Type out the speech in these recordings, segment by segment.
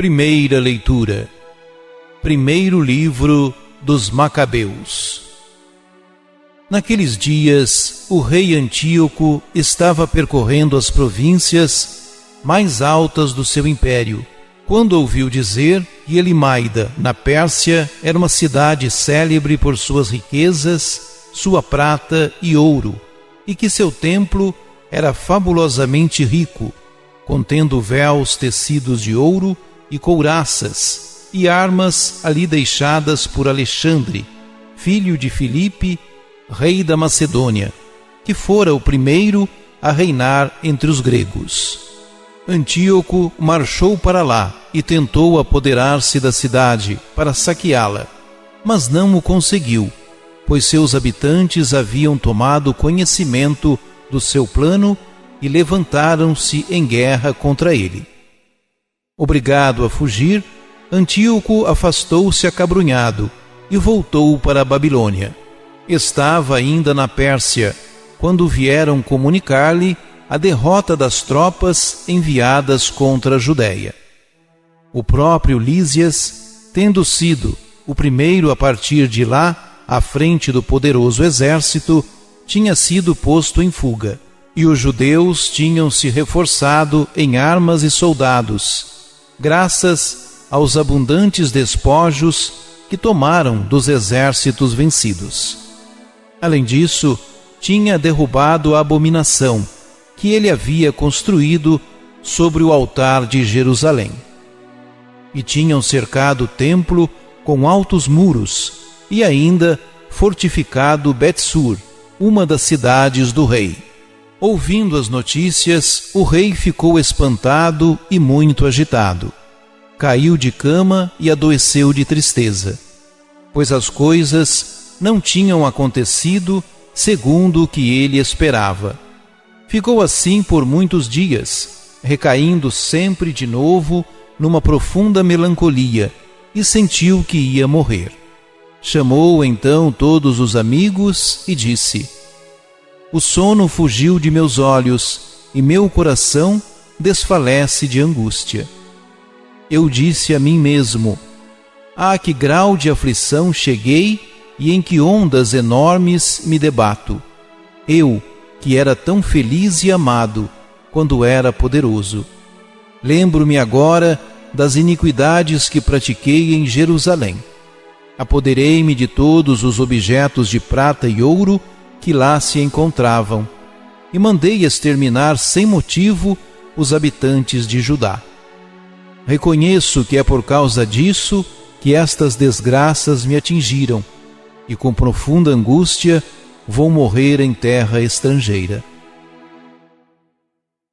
Primeira leitura. Primeiro livro dos Macabeus. Naqueles dias, o rei Antíoco estava percorrendo as províncias mais altas do seu império, quando ouviu dizer que Elimaida, na Pérsia, era uma cidade célebre por suas riquezas, sua prata e ouro, e que seu templo era fabulosamente rico, contendo véus tecidos de ouro e couraças, e armas ali deixadas por Alexandre, filho de Filipe, rei da Macedônia, que fora o primeiro a reinar entre os gregos. Antíoco marchou para lá e tentou apoderar-se da cidade para saqueá-la, mas não o conseguiu, pois seus habitantes haviam tomado conhecimento do seu plano e levantaram-se em guerra contra ele. Obrigado a fugir, Antíoco afastou-se acabrunhado e voltou para a Babilônia. Estava ainda na Pérsia, quando vieram comunicar-lhe a derrota das tropas enviadas contra a Judéia. O próprio Lísias, tendo sido o primeiro a partir de lá, à frente do poderoso exército, tinha sido posto em fuga, e os judeus tinham se reforçado em armas e soldados, graças aos abundantes despojos que tomaram dos exércitos vencidos. Além disso, tinha derrubado a abominação que ele havia construído sobre o altar de Jerusalém. E tinham cercado o templo com altos muros e ainda fortificado Bet-sur, uma das cidades do rei. Ouvindo as notícias, o rei ficou espantado e muito agitado. Caiu de cama e adoeceu de tristeza, pois as coisas não tinham acontecido segundo o que ele esperava. Ficou assim por muitos dias, recaindo sempre de novo numa profunda melancolia, e sentiu que ia morrer. Chamou então todos os amigos e disse: o sono fugiu de meus olhos e meu coração desfalece de angústia. Eu disse a mim mesmo: a que grau de aflição cheguei e em que ondas enormes me debato. Eu, que era tão feliz e amado quando era poderoso. Lembro-me agora das iniquidades que pratiquei em Jerusalém. Apoderei-me de todos os objetos de prata e ouro que lá se encontravam, e mandei exterminar sem motivo os habitantes de Judá. Reconheço que é por causa disso que estas desgraças me atingiram, e com profunda angústia vou morrer em terra estrangeira.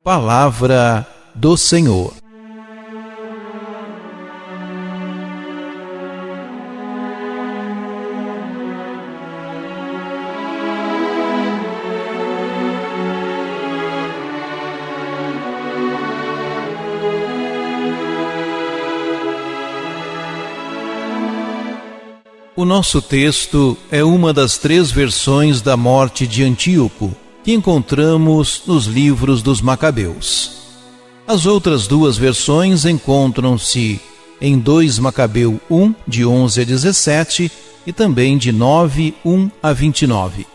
Palavra do Senhor. O nosso texto é uma das 3 versões da morte de Antíoco que encontramos nos livros dos Macabeus. As outras 2 versões encontram-se em 2 Macabeu 1, de 11 a 17, e também de 9, 1 a 29.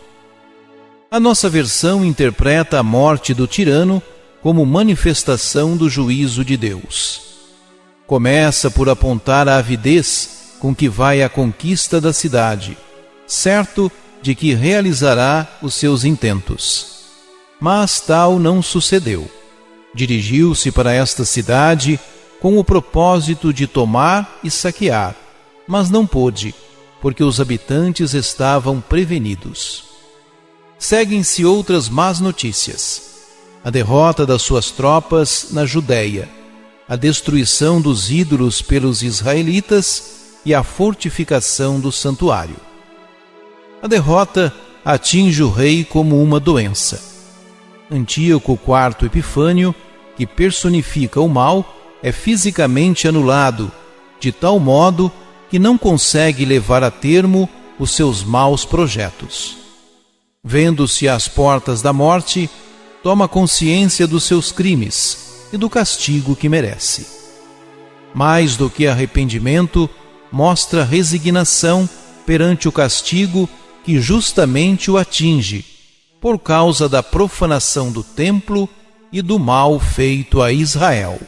A nossa versão interpreta a morte do tirano como manifestação do juízo de Deus. Começa por apontar a avidez com que vai à conquista da cidade, certo de que realizará os seus intentos. Mas tal não sucedeu. Dirigiu-se para esta cidade com o propósito de tomar e saquear, mas não pôde, porque os habitantes estavam prevenidos. Seguem-se outras más notícias: a derrota das suas tropas na Judéia, a destruição dos ídolos pelos israelitas e a fortificação do santuário. A derrota atinge o rei como uma doença. Antíoco IV Epifânio, que personifica o mal, é fisicamente anulado, de tal modo que não consegue levar a termo os seus maus projetos. Vendo-se às portas da morte, toma consciência dos seus crimes e do castigo que merece. mais do que arrependimento, mostra resignação perante o castigo que justamente o atinge, por causa da profanação do templo e do mal feito a Israel.